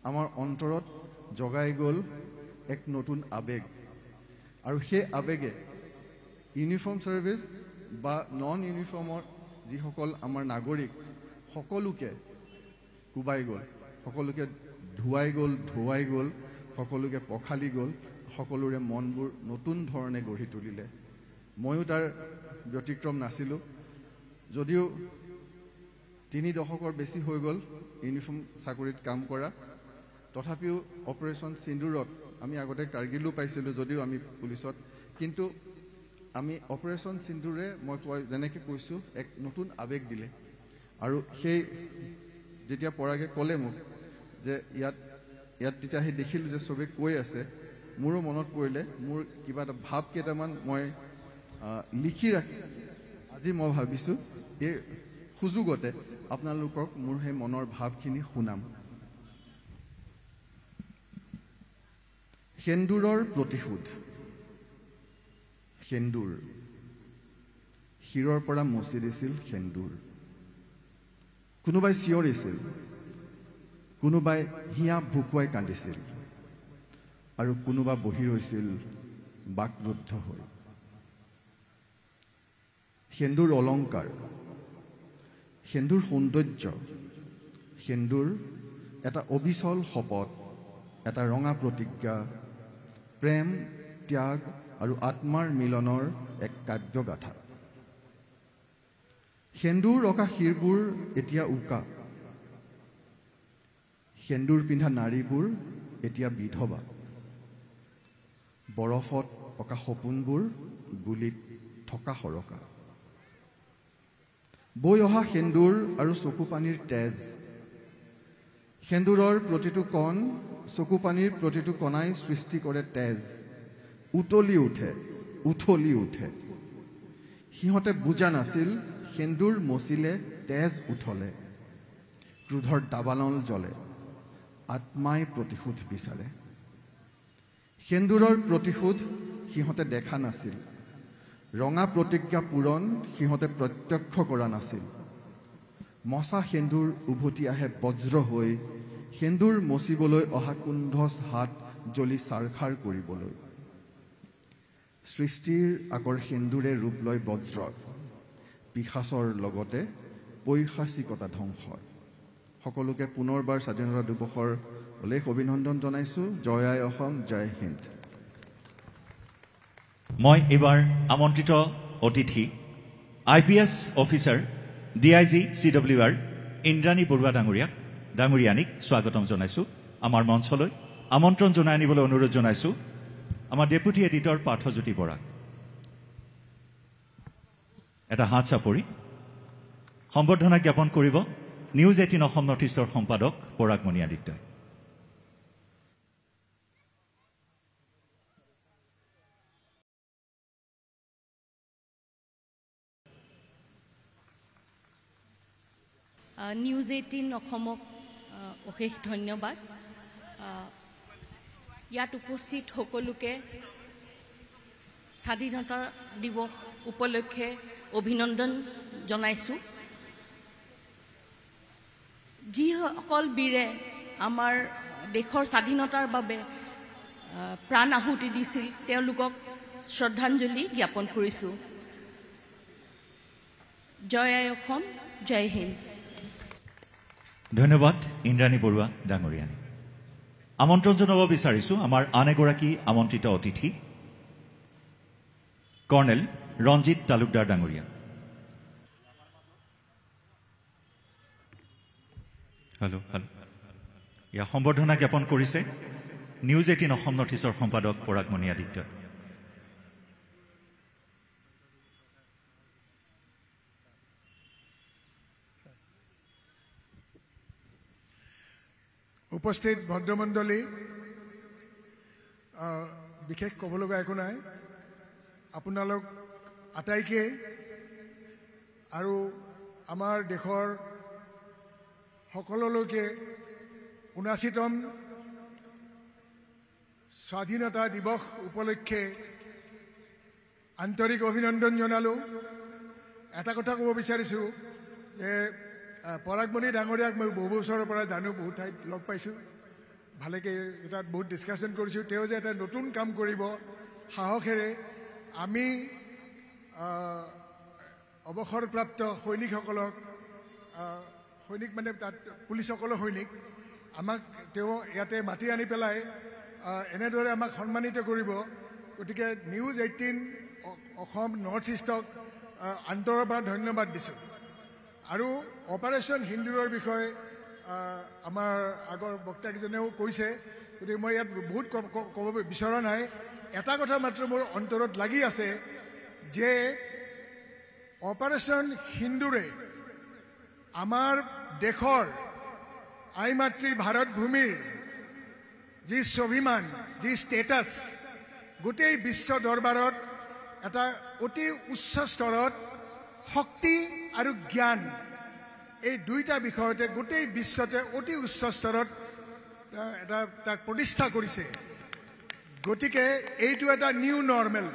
আমাৰ অন্তৰত জগাই গ'ল এক নতুন আবেগ আৰু সেই আবেগে ইউনিফৰ্ম সাৰ্ভিস বা নন ইউনিফৰ্মৰ যিসকল আমাৰ নাগৰিক সকলোকে কুবাই গ'ল সকলোকে ধুৱাই গ'ল সকলোকে পখালি গ'ল সকলোৰে মনবোৰ নতুন ধৰণে গঢ়ি তুলিলে ময়ো তাৰ ব্যতিক্ৰম নাছিলোঁ যদিও 3 দশকৰ বেছি হৈ গ'ল ইউনিফৰ্ম চাকৰিত কাম কৰা তথাপিও অপাৰেশ্যন সিন্দুৰত আমি আগতে কাৰ্গিলো পাইছিলোঁ যদিও আমি পুলিচত কিন্তু আমি অপাৰেশ্যন সিন্দুৰে মই যেনেকৈ কৈছোঁ এক নতুন আবেগ দিলে আৰু সেই যেতিয়া পৰাগে ক'লে মোক যে ইয়াত তেতিয়া সেই দেখিলোঁ যে চবে কৈ আছে মোৰো মনত পৰিলে মোৰ কিবা এটা ভাৱ কেইটামান মই লিখি ৰাখি আজি মই ভাবিছোঁ এই সুযোগতে আপোনালোকক মোৰ সেই মনৰ ভাৱখিনি শুনাম সেন্দুৰৰ প্ৰতিশোধ সেন্দুৰ শিৰৰ পৰা মচি দিছিল সেন্দুৰ কোনোবাই চিঞৰিছিল কোনোবাই হিয়া ভুকুৱাই কান্দিছিল আৰু কোনোবা বহি ৰৈছিল বাকৰুদ্ধ হৈ সেন্দুৰ অলংকাৰ সেন্দুৰ সৌন্দৰ্য সেন্দুৰ এটা অবিচল শপত এটা ৰঙা প্ৰতিজ্ঞা প্ৰেম ত্যাগ আৰু আত্মাৰ মিলনৰ এক কাব্যগাথা সেন্দুৰ ৰকা শিৰবোৰ এতিয়া উকা সেন্দুৰ পিন্ধা নাৰীবোৰ এতিয়া বিধৱা বৰফত অকা সপোনবোৰ গুলিত থকা সৰকা বৈ অহা সেন্দুৰ আৰু চকু পানীৰ তেজ সেন্দুৰৰ প্ৰতিটো কণ চকু পানীৰ প্ৰতিটো কণাই সৃষ্টি কৰে তেজ উতলি উঠে সিহঁতে বুজা নাছিল সেন্দুৰ মচিলে তেজ উঠলে ক্ৰোধৰ দাবানল জ্বলে আত্মাই প্ৰতিশোধ বিচাৰে। সেন্দুৰৰ প্ৰতিশোধ সিহঁতে দেখা নাছিল, ৰঙা প্ৰতিজ্ঞা পূৰণ সিহঁতে প্ৰত্যক্ষ কৰা নাছিল। মচা সেন্দুৰ উভতি আহে বজ্ৰ হৈ, সেন্দুৰ মচিবলৈ অহা কুণ্ঠচ হাত জ্বলি চাৰখাৰ কৰিবলৈ। সৃষ্টিৰ আগৰ সেন্দুৰে ৰূপ লয় বজ্ৰৰ, পিশাচৰ লগতে পৈশাচিকতা ধ্বংসৰ। সকলোকে পুনৰবাৰ স্বাধীনতা দিৱসৰ অলেখ অভিনন্দন জনাইছোঁ। জয় আই অসম, জয় হিন্দ। মই এইবাৰ আমন্ত্ৰিত অতিথি IPS officer DIG CWR Indrani Baruah ডাঙৰীয়ানীক স্বাগতম জনাইছোঁ। আমাৰ মঞ্চলৈ আমন্ত্ৰণ জনাই আনিবলৈ অনুৰোধ জনাইছোঁ আমাৰ ডেপুটি এডিটৰ পাৰ্থজ্যোতি বৰাক। এটা হাত চাপৰি সম্বৰ্ধনা জ্ঞাপন কৰিব নিউজ 18 অসম নৰ্থ ইষ্টৰ সম্পাদক পৰাগমণি আদিত্যই। নিউজ 18 অসমক অশেষ ধন্যবাদ। ইয়াত উপস্থিত সকলোকে স্বাধীনতা দিৱস উপলক্ষে অভিনন্দন জনাইছোঁ। যিসকল বীৰে আমাৰ দেশৰ স্বাধীনতাৰ বাবে প্ৰাণ আহুতি দিছিল তেওঁলোকক শ্ৰদ্ধাঞ্জলি জ্ঞাপন কৰিছোঁ। জয় আই অসম, জয় হিন্দ। ধন্যবাদ ইন্দ্ৰাণী বৰুৱা ডাঙৰীয়ানী। আমন্ত্ৰণ জনাব বিচাৰিছোঁ আমাৰ আন এগৰাকী আমন্ত্ৰিত অতিথি কৰ্ণেল ৰঞ্জিত তালুকদাৰ ডাঙৰীয়া। হেল্ল'। ইয়াৰ সম্বৰ্ধনা জ্ঞাপন কৰিছে নিউজ 18 অসম নৰ্থ ইষ্টৰ সম্পাদক পৰাগমণি আদিত্যই। উপস্থিত ভদ্ৰমণ্ডলী, বিশেষ ক'বলগা একো নাই। আপোনালোক আটাইকে আৰু আমাৰ দেশৰ সকলোলৈকে ৭৯তম স্বাধীনতা দিৱস উপলক্ষে আন্তৰিক অভিনন্দন জনালোঁ। এটা কথা ক'ব বিচাৰিছোঁ যে পৰাগমণি ডাঙৰীয়াক মই বহু বছৰৰ পৰা জানো, বহুত ঠাইত লগ পাইছোঁ, ভালেকৈ তাত বহুত ডিছকাশ্যন কৰিছোঁ। তেওঁ যে এটা নতুন কাম কৰিব সাহসেৰে, আমি অৱসৰপ্ৰাপ্ত সৈনিকসকলক, সৈনিক মানে তাত পুলিচসকলৰ সৈনিক, আমাক তেওঁ ইয়াতে মাতি আনি পেলাই এনেদৰে আমাক সন্মানিত কৰিব। গতিকে নিউজ 18 অসম নৰ্থ ইষ্টক আন্তৰৰ পৰা ধন্যবাদ দিছোঁ। আৰু অপাৰেশ্যন সিন্দুৰৰ বিষয়ে আমাৰ আগৰ বক্তাকেইজনেও কৈছে, গতিকে মই ইয়াত বহুত ক'ব বিচৰা নাই। এটা কথা মাত্ৰ মোৰ অন্তৰত লাগি আছে যে অপাৰেশ্যন সিন্দুৰে আমাৰ দেশৰ আই মাতৃ ভাৰত ভূমিৰ যি স্বাভিমান, যি ষ্টেটাছ, গোটেই বিশ্ব দৰবাৰত এটা অতি উচ্চ স্তৰত শক্তি আৰু জ্ঞান, এই দুইটা বিষয়তে গোটেই বিশ্বতে অতি উচ্চ স্তৰত এটা তাক প্ৰতিষ্ঠা কৰিছে। গতিকে এইটো এটা নিউ নৰ্মেল,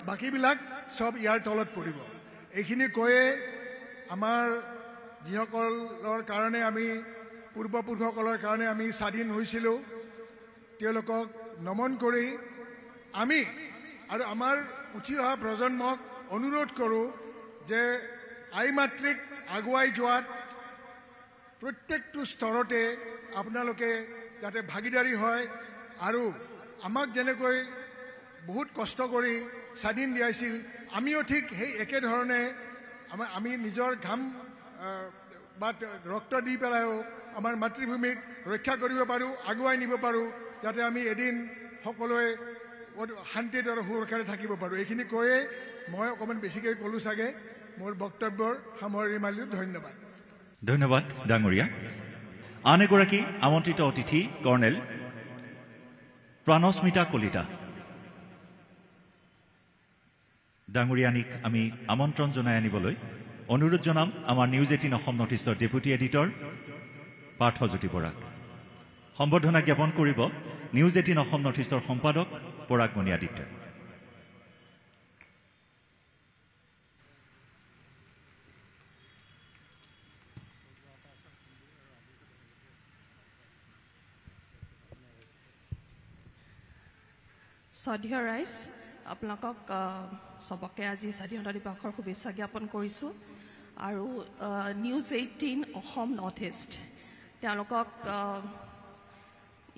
বাকীবিলাক চব ইয়াৰ তলত পৰিব। এইখিনি কৈয়ে আমাৰ যিসকলৰ কাৰণে আমি পূৰ্বপুৰুষসকলৰ কাৰণে আমি স্বাধীন হৈছিলোঁ, তেওঁলোকক নমন কৰি আমি আৰু আমাৰ উঠি অহা প্ৰজন্মক অনুৰোধ কৰোঁ যে আই মাতৃক আগুৱাই যোৱাত প্ৰত্যেকটো স্তৰতে আপোনালোকে যাতে ভাগিদাৰী হয় আৰু আমাক যেনেকৈ বহুত কষ্ট কৰি স্বাধীন দিয়াইছিল, আমিও ঠিক সেই একেধৰণে আমি নিজৰ ঘাম বা ৰক্ত দি পেলাইও আমাৰ মাতৃভূমিক ৰক্ষা কৰিব পাৰোঁ, আগুৱাই নিব পাৰোঁ, যাতে আমি এদিন সকলোৱে শান্তিত আৰু সুৰক্ষাৰে থাকিব পাৰোঁ। এইখিনি কৈয়ে মই অকণমান বেছিকৈ ক'লোঁ চাগে, মোৰ বক্তব্যৰ সামৰণি মাৰিলোঁ। ধন্যবাদ। ধন্যবাদ ডাঙৰীয়া। আন এগৰাকী আমন্ত্ৰিত অতিথি কৰ্ণেল প্ৰাণস্মিতা কলিতা ডাঙৰীয়ানীক আমি আমন্ত্ৰণ জনাই আনিবলৈ অনুৰোধ জনাম আমাৰ নিউজ 18 অসম নৰ্থ ইষ্টৰ ডেপুটি এডিটৰ পাৰ্থজ্যোতি বৰাক। সম্বৰ্ধনা জ্ঞাপন কৰিব নিউজ 18 অসম নৰ্থ ইষ্টৰ সম্পাদক পৰাগমণি আদিত্যই। শ্ৰদ্ধেয় ৰাইজ, আপোনালোকক সবকে আজি স্বাধীনতা দিৱসৰ শুভেচ্ছা জ্ঞাপন কৰিছোঁ। আৰু নিউজ 18 অসম নৰ্থ ইষ্ট তেওঁলোকক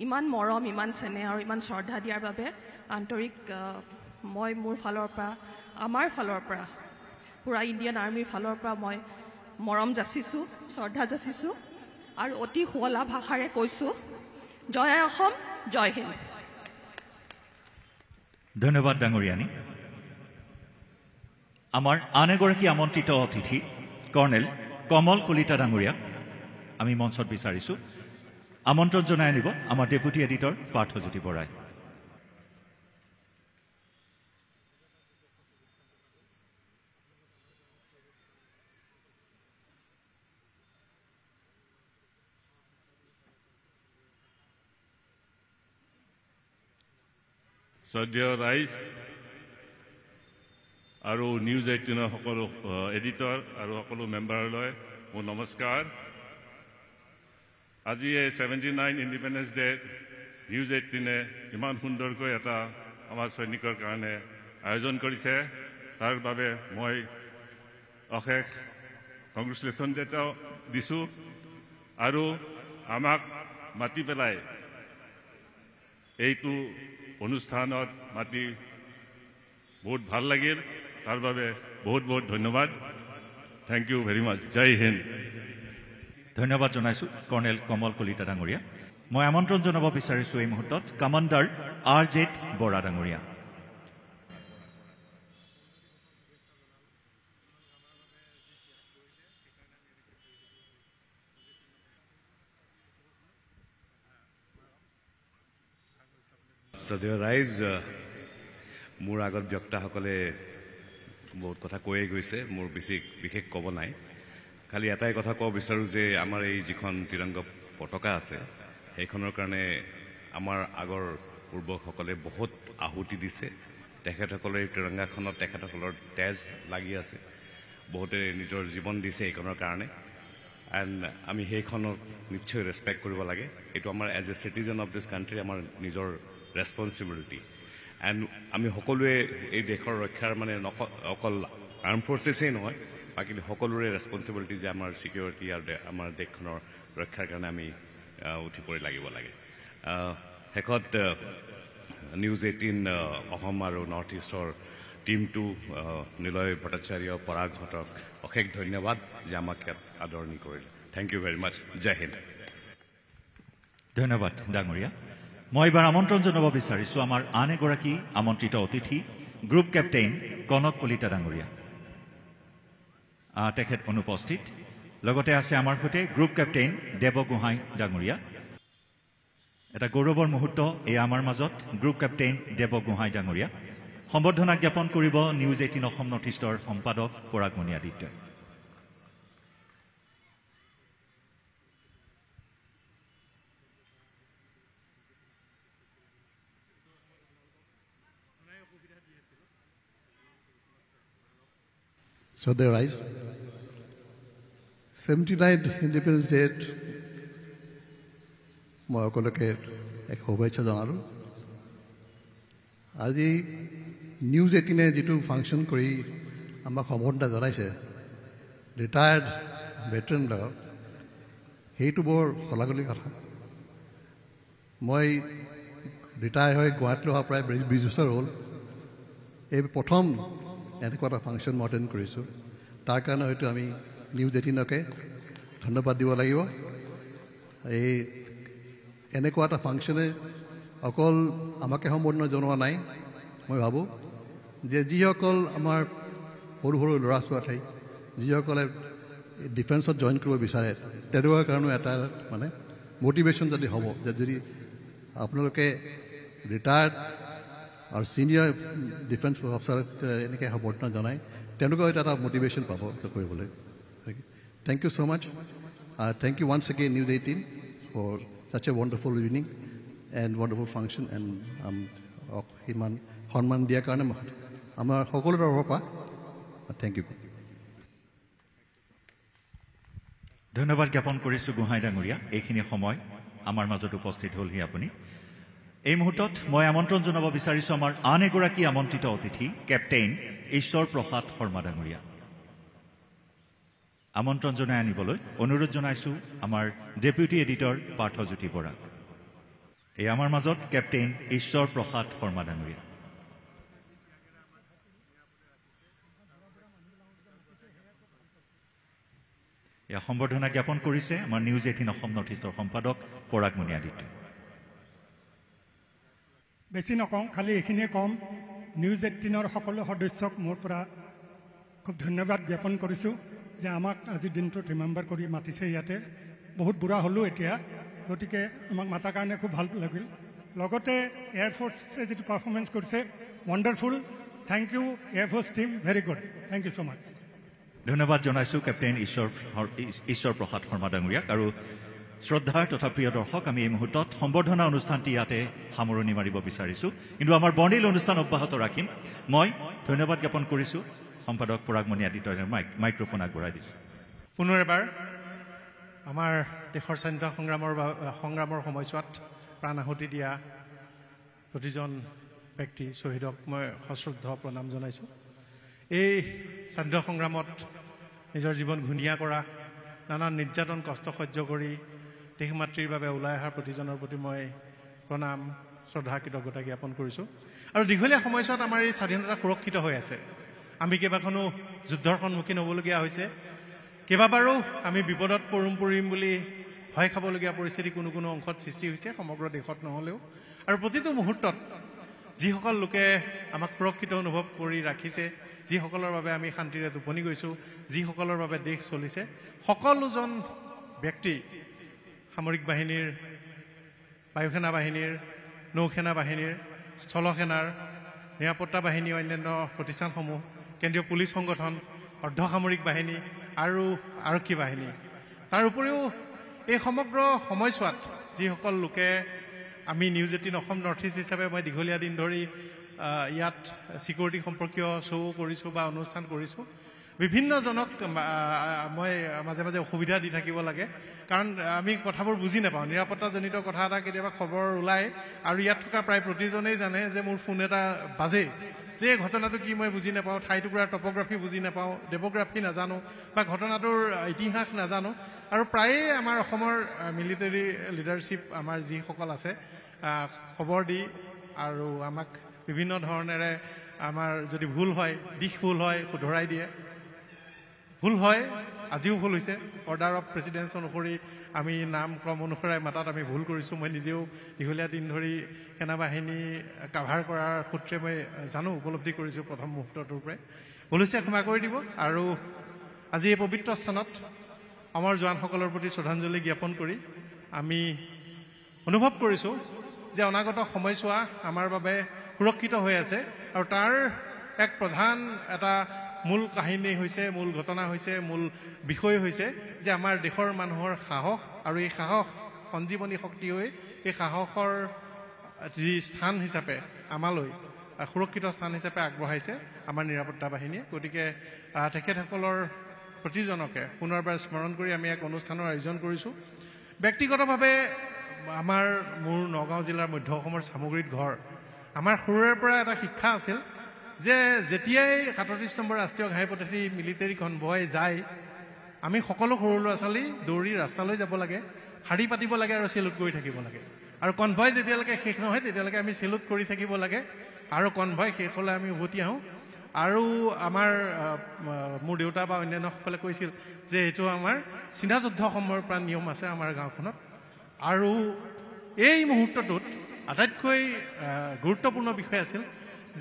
ইমান মৰম, ইমান চেনেহ আৰু ইমান শ্ৰদ্ধা দিয়াৰ বাবে আন্তৰিক মই মোৰ ফালৰ পৰা, আমাৰ ফালৰ পৰা, পুৰা ইণ্ডিয়ান আৰ্মিৰ ফালৰ পৰা মই মৰম যাচিছোঁ, শ্ৰদ্ধা যাচিছোঁ আৰু অতি শুৱলা ভাষাৰে কৈছোঁ, জয় অসম, জয় হিন্দ। ধন্যবাদ ডাঙৰীয়ানী। আমাৰ আন এগৰাকী আমন্ত্ৰিত অতিথি কৰ্ণেল কমল কলিতা ডাঙৰীয়াক আমি মঞ্চত বিচাৰিছোঁ। আমন্ত্ৰণ জনাই আনিব আমাৰ ডেপুটি এডিটৰ পাৰ্থজ্যোতি বৰাই। শ্ৰদ্ধেয় ৰাইজ আৰু নিউজ 18 সকলো এডিটৰ আৰু সকলো মেম্বাৰলৈ মোৰ নমস্কাৰ। আজি এই 79 ইণ্ডিপেণ্ডেন্স ডে নিউজ 18 ইমান সুন্দৰকৈ এটা আমাৰ সৈনিকৰ কাৰণে আয়োজন কৰিছে, তাৰ বাবে মই অশেষ কংগ্ৰেচুলেশ্যন দিছোঁ। আৰু আমাক মাতি পেলাই এইটো অনুষ্ঠানত মাতি বহুত ভাল লাগিল, তাৰ বাবে বহুত বহুত ধন্যবাদ। থেংক ইউ ভেৰি মাছ। জয় হিন্দ। ধন্যবাদ জনাইছোঁ কৰ্ণেল কমল কলিতা ডাঙৰীয়া। মই আমন্ত্ৰণ জনাব বিচাৰিছোঁ এই মুহূৰ্তত কামাণ্ডাৰ RJ বৰা ডাঙৰীয়া। শ্ৰদ্ধেয় ৰাইজ, মোৰ আগত বক্তাসকলে বহুত কথা কৈয়ে গৈছে, মোৰ বিশেষ ক'ব নাই। খালি এটাই কথা ক'ব বিচাৰোঁ যে আমাৰ এই যিখন তিৰংগ পতাকা আছে সেইখনৰ কাৰণে আমাৰ আগৰ পূৰ্বসকলে বহুত আহুতি দিছে। তেখেতসকলে এই তিৰংগাখনত তেখেতসকলৰ তেজ লাগি আছে, বহুতে নিজৰ জীৱন দিছে এইখনৰ কাৰণে। এণ্ড আমি সেইখনক নিশ্চয় ৰেচপেক্ট কৰিব লাগে। এইটো আমাৰ as a citizen of this country আমাৰ নিজৰ ৰেছপনচিবিলিটি। এণ্ড আমি সকলোৱে এই দেশৰ ৰক্ষাৰ মানে অকল আৰ্ম ফৰ্চেছেই নহয়, বাকী সকলোৰে ৰেছপনচিবিলিটি যে আমাৰ ছিকিউৰিটি আৰু আমাৰ দেশখনৰ ৰক্ষাৰ কাৰণে আমি উঠি পৰি লাগিব লাগে। শেষত নিউজ 18 অসম আৰু নৰ্থ ইষ্টৰ টিমটো নিলয় ভট্টাচাৰ্য, পৰাগহঁতক অশেষ ধন্যবাদ যে আমাক ইয়াত আদৰণি কৰিলে। থেংক ইউ ভেৰি মাছ। জয় হিন্দ। ধন্যবাদ ডাঙৰীয়া। মই এইবাৰ আমন্ত্ৰণ জনাব বিচাৰিছোঁ আমাৰ আন এগৰাকী আমন্ত্ৰিত অতিথি গ্ৰুপ কেপ্টেইন কনক কলিতা ডাঙৰীয়া। তেখেত অনুপস্থিত। লগতে আছে আমাৰ সৈতে গ্ৰুপ কেপ্টেইন দেৱ গোহাঁই ডাঙৰীয়া। এটা গৌৰৱৰ মুহূৰ্ত এয়া আমাৰ মাজত গ্ৰুপ কেপ্টেইন দেৱ গোহাঁই ডাঙৰীয়া। সম্বৰ্ধনা জ্ঞাপন কৰিব নিউজ 18 অসম নৰ্থ ইষ্টৰ সম্পাদক Paragmoni আদিত্যই। So they rise. 79th Independence Day মই সকলোকে এক শুভেচ্ছা জনালোঁ। আজি নিউজ 18 যিটো ফাংচন কৰি আমাক সম্বৰ্ধনা জনাইছে ৰিটায়াৰ্ড ভেটেৰানবিলাকক, সেইটো বৰ শলাগলী কথা। মই ৰিটায়াৰ হৈ গুৱাহাটীলৈ অহা প্ৰায় 20 বছৰ হ'ল। এই প্ৰথম এনেকুৱা এটা ফাংচন মই এটেণ্ড কৰিছোঁ। তাৰ কাৰণে হয়তো আমি নিউজ 18কে ধন্যবাদ দিব লাগিব। এই এনেকুৱা এটা ফাংচনে অকল আমাকে সম্বৰ্ধনা জনোৱা নাই, মই ভাবোঁ যে যিসকল আমাৰ সৰু সৰু ল'ৰা ছোৱালী যিসকলে ডিফেন্সত জইন কৰিব বিচাৰে তেওঁলোকৰ কাৰণেও এটা মানে মটিভেশ্যন যদি হ'ব, যে যদি আপোনালোকে ৰিটায়াৰ্ড আৰু ছিনিয়ৰ ডিফেন্স অফিচাৰক এনেকৈ সম্বৰ্ধনা জনায়, তেওঁলোকেও এটা মটিভেশ্যন পাব কৰিবলৈ। Thank you so' much. Thank you once again News 18 for such a wonderful evening and wonderful function, and সিমান সন্মান দিয়াৰ কাৰণে আমাৰ সকলোৰে তৰফৰ পৰা থেংক ইউ। ধন্যবাদ জ্ঞাপন কৰিছোঁ গোহাঁই ডাঙৰীয়া। এইখিনি সময় আমাৰ মাজত উপস্থিত হ'লহি আপুনি। এই মুহূৰ্তত মই আমন্ত্ৰণ জনাব বিচাৰিছোঁ আমাৰ আন এগৰাকী আমন্ত্ৰিত অতিথি কেপ্টেইন ঈশ্বৰ প্ৰসাদ শৰ্মা ডাঙৰীয়া। আমন্ত্ৰণ জনাই আনিবলৈ অনুৰোধ জনাইছোঁ আমাৰ ডেপুটি এডিটৰ পাৰ্থজ্যোতি বৰাক। এই আমাৰ মাজত কেপ্টেইন ঈশ্বৰ প্ৰসাদ শৰ্মা ডাঙৰীয়া। এয়া সম্বৰ্ধনা জ্ঞাপন কৰিছে আমাৰ নিউজ 18 অসম নৰ্থ ইষ্টৰ সম্পাদক পৰাগমণি আদিত্য। বেছি নকওঁ, খালি এইখিনিয়ে ক'ম, নিউজ 18ৰ সকলো সদস্যক মোৰ পৰা খুব ধন্যবাদ জ্ঞাপন কৰিছোঁ যে আমাক আজিৰ দিনটোত ৰিমেম্বাৰ কৰি মাতিছে। ইয়াতে বহুত বুঢ়া হ'লোঁ এতিয়া, গতিকে আমাক মাতাৰ কাৰণে খুব ভাল লাগিল। লগতে এয়াৰফ'ৰ্চে যিটো পাৰফৰ্মেঞ্চ কৰিছে wonderful. Thank you air force team, very good, thank you so' much. ধন্যবাদ জনাইছোঁ কেপ্টেইন ঈশ্বৰ প্ৰসাদ শৰ্মা ডাঙৰীয়াক। আৰু শ্ৰদ্ধাৰ তথা প্ৰিয় দৰ্শক, আমি এই মুহূৰ্তত সম্বৰ্ধনা অনুষ্ঠানটি ইয়াতে সামৰণি মাৰিব বিচাৰিছোঁ, কিন্তু আমাৰ বৰ্ণিল অনুষ্ঠান অব্যাহত ৰাখিম। মই ধন্যবাদ জ্ঞাপন কৰিছোঁ সম্পাদক পৰাগমণি আদিত্যৰ মাইক্ৰফোন আগবঢ়াই দিছোঁ। পুনৰ এবাৰ আমাৰ দেশৰ স্বাধীনতা সংগ্ৰামৰ সময়ছোৱাত প্ৰাণ আহুতি দিয়া প্ৰতিজন ব্যক্তি শ্বহীদক মই সশ্ৰদ্ধ প্ৰণাম জনাইছোঁ। এই স্বাধীনতা সংগ্ৰামত নিজৰ জীৱন ঘূণীয়া কৰা, নানান নিৰ্যাতন কষ্ট সহ্য কৰি দেশ মাতৃৰ বাবে ওলাই অহাৰ প্ৰতিজনৰ প্ৰতি মই প্ৰণাম শ্ৰদ্ধা কৃতজ্ঞতা জ্ঞাপন কৰিছোঁ। আৰু দীঘলীয়া সময়ছোৱাত আমাৰ এই স্বাধীনতা সুৰক্ষিত হৈ আছে। আমি কেইবাখনো যুদ্ধৰ সন্মুখীন হ'বলগীয়া হৈছে, কেইবাবাৰো আমি বিপদত পৰিম বুলি ভয় খাবলগীয়া পৰিস্থিতি কোনো কোনো অংশত সৃষ্টি হৈছে, সমগ্ৰ দেশত নহ'লেও। আৰু প্ৰতিটো মুহূৰ্তত যিসকল লোকে আমাক সুৰক্ষিত অনুভৱ কৰি ৰাখিছে, যিসকলৰ বাবে আমি শান্তিৰে টোপনি গৈছোঁ, যিসকলৰ বাবে দেশ চলিছে, সকলোজন ব্যক্তি সামৰিক বাহিনীৰ, বায়ুসেনা বাহিনীৰ, নৌসেনা বাহিনীৰ, স্থলসেনাৰ, নিৰাপত্তা বাহিনী, অন্যান্য প্ৰতিষ্ঠানসমূহ, কেন্দ্ৰীয় পুলিচ সংগঠন, অৰ্ধসামৰিক বাহিনী আৰু আৰক্ষী বাহিনী, তাৰ উপৰিও এই সমগ্ৰ সময়ছোৱাত যিসকল লোকে আমি নিউজ 18 অসম নৰ্থ ইষ্ট হিচাপে মই দীঘলীয়া দিন ধৰি ইয়াত ছিকিউৰিটি সম্পৰ্কীয় শ্ব' কৰিছোঁ বা অনুষ্ঠান কৰিছোঁ, বিভিন্নজনক মই মাজে মাজে অসুবিধা দি থাকিব লাগে, কাৰণ আমি কথাবোৰ বুজি নাপাওঁ। নিৰাপত্তাজনিত কথা এটা কেতিয়াবা খবৰ ওলায় আৰু ইয়াত থকা প্ৰায় প্ৰতিজনেই জানে যে মোৰ ফোন এটা বাজে, যে ঘটনাটো কি মই বুজি নাপাওঁ, ঠাইটুকুৰাৰ টপ'গ্ৰাফি বুজি নাপাওঁ, ডেম'গ্ৰাফি নাজানো বা ঘটনাটোৰ ইতিহাস নাজানো। আৰু প্ৰায়ে আমাৰ অসমৰ মিলিটাৰী লিডাৰশ্বিপ আমাৰ যিসকল আছে খবৰ দি আৰু আমাক বিভিন্ন ধৰণেৰে আমাৰ যদি ভুল হয়, দিশ ভুল হয় শুধৰাই দিয়ে। ভুল হয়, আজিও ভুল হৈছে, অৰ্ডাৰ অফ প্ৰেচিডেন্স অনুসৰি আমি নাম ক্ৰম অনুসৰি মাতাত আমি ভুল কৰিছোঁ। মই নিজেও দীঘলীয়া দিন ধৰি সেনাবাহিনী কাভাৰ কৰাৰ সূত্ৰে মই জানো, উপলব্ধি কৰিছোঁ প্ৰথম মুহূৰ্তটোৰ পৰাই। ভুল হৈছে, ক্ষমা কৰি দিব। আৰু আজি এই পবিত্ৰ স্থানত আমাৰ জোৱানসকলৰ প্ৰতি শ্ৰদ্ধাঞ্জলি জ্ঞাপন কৰি আমি অনুভৱ কৰিছোঁ যে অনাগত সময়ছোৱা আমাৰ বাবে সুৰক্ষিত হৈ আছে। আৰু তাৰ এক প্ৰধান এটা মূল কাহিনী হৈছে, মূল ঘটনা হৈছে, মূল বিষয় হৈছে যে আমাৰ দেশৰ মানুহৰ সাহস, আৰু এই সাহস সঞ্জীৱনী শক্তি হৈ এই সাহসৰ যি স্থান হিচাপে আমালৈ সুৰক্ষিত স্থান হিচাপে আগবঢ়াইছে আমাৰ নিৰাপত্তা বাহিনীয়ে। গতিকে তেখেতসকলৰ প্ৰতিজনকে পুনৰবাৰ স্মৰণ কৰি আমি এক অনুষ্ঠানৰ আয়োজন কৰিছোঁ। ব্যক্তিগতভাৱে মোৰ নগাঁও জিলাৰ মধ্য অসমৰ চামগুৰিত ঘৰ। আমাৰ সৰুৰে পৰা এটা শিক্ষা আছিল যে যেতিয়াই 37 নম্বৰ ৰাষ্ট্ৰীয় ঘাইপথেদি মিলিটাৰী কনভয় যায়, আমি সকলো সৰু ল'ৰা ছোৱালী দৌৰি ৰাস্তালৈ যাব লাগে, শাৰী পাতিব লাগে আৰু চেলুট কৰি থাকিব লাগে। আৰু কনভয় যেতিয়ালৈকে শেষ নহয় তেতিয়ালৈকে আমি চেলুট কৰি থাকিব লাগে, আৰু কনভয় শেষ হ'লে আমি উভতি আহোঁ। আৰু মোৰ দেউতা বা অন্যান্যসকলে কৈছিল যে এইটো আমাৰ চীনা যুদ্ধ সময়ৰ পৰা নিয়ম আছে আমাৰ গাঁওখনত। আৰু এই মুহূৰ্তটোত আটাইতকৈ গুৰুত্বপূৰ্ণ বিষয় আছিল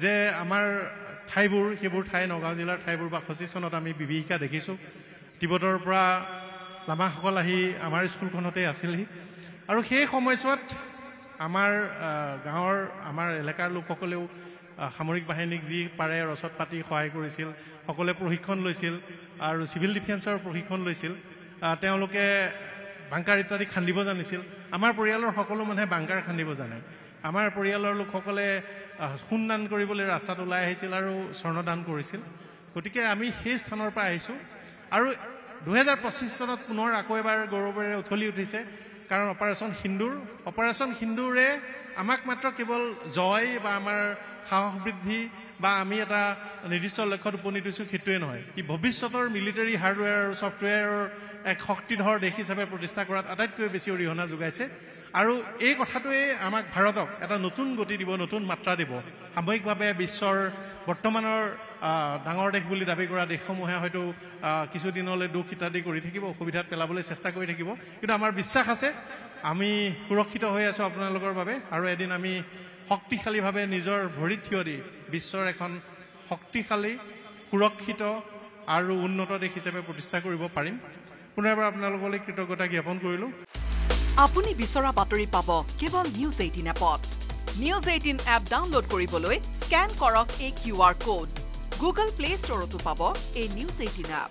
যে আমাৰ ঠাইবোৰ, সেইবোৰ ঠাই নগাঁও জিলাৰ ঠাইবোৰ বা 25 চনত আমি বিভীষিকা দেখিছোঁ। তিব্বতৰ পৰা লামাসকল আহি আমাৰ স্কুলখনতে আছিলহি। আৰু সেই সময়ছোৱাত আমাৰ গাঁৱৰ, আমাৰ এলেকাৰ লোকসকলেও সামৰিক বাহিনীক যি পাৰে ৰচদ পাতি সহায় কৰিছিল, সকলোৱে প্ৰশিক্ষণ লৈছিল আৰু চিভিল ডিফেন্সৰ প্ৰশিক্ষণ লৈছিল। তেওঁলোকে বাংকাৰ ইত্যাদি খান্দিব জানিছিল আমাৰ পৰিয়ালৰ সকলো মানুহে বাংকাৰ খান্দিব জানে আমাৰ পৰিয়ালৰ লোকসকলে সোণদান কৰিবলৈ ৰাস্তাত ওলাই আহিছিল আৰু স্বৰ্ণদান কৰিছিল গতিকে আমি সেই স্থানৰ পৰা আহিছোঁ আৰু 2025 চনত পুনৰ আকৌ এবাৰ গৌৰৱেৰে উঠলি উঠিছে কাৰণ অপাৰেশ্যন সিন্দুৰে আমাক মাত্ৰ কেৱল জয় বা আমাৰ সাহস বৃদ্ধি বা আমি এটা নিৰ্দিষ্ট লক্ষ্যত উপনীত হৈছোঁ সেইটোৱে নহয় ই ভৱিষ্যতৰ মিলিটাৰী হাৰ্ডৱেৰ আৰু ছফ্টৱেৰৰ এক শক্তিধৰ দেশ হিচাপে প্ৰতিষ্ঠা কৰাত আটাইতকৈ বেছি অৰিহণা যোগাইছে আৰু এই কথাটোৱে আমাক ভাৰতক এটা নতুন গতি দিব নতুন মাত্ৰা দিব সাময়িকভাৱে বিশ্বৰ বৰ্তমানৰ ডাঙৰ দেশ বুলি দাবী কৰা দেশসমূহে হয়তো কিছুদিনলৈ দুখ ইত্যাদি কৰি থাকিব অসুবিধাত পেলাবলৈ চেষ্টা কৰি থাকিব কিন্তু আমাৰ বিশ্বাস আছে আমি সুৰক্ষিত হৈ আছোঁ আপোনালোকৰ বাবে আৰু এদিন আমি শক্তিশালীভাৱে নিজৰ ভৰিত থিয় দি বিশ্বৰ এখন শক্তিশালী সুৰক্ষিত আৰু উন্নত দেশ হিচাপে প্ৰতিষ্ঠা কৰিব পাৰিম পুনৰবাৰ আপোনালোকলৈ কৃতজ্ঞতা জ্ঞাপন কৰিলোঁ আপুনি বিচৰা বাতৰি পাব কেৱল নিউজ 18 এপত নিউজ 18 এপ ডাউনলোড কৰিবলৈ স্ক্যান কৰক এই QR কোড গুগল প্লে ষ্টৰতো পাব এই নিউজ 18 এপ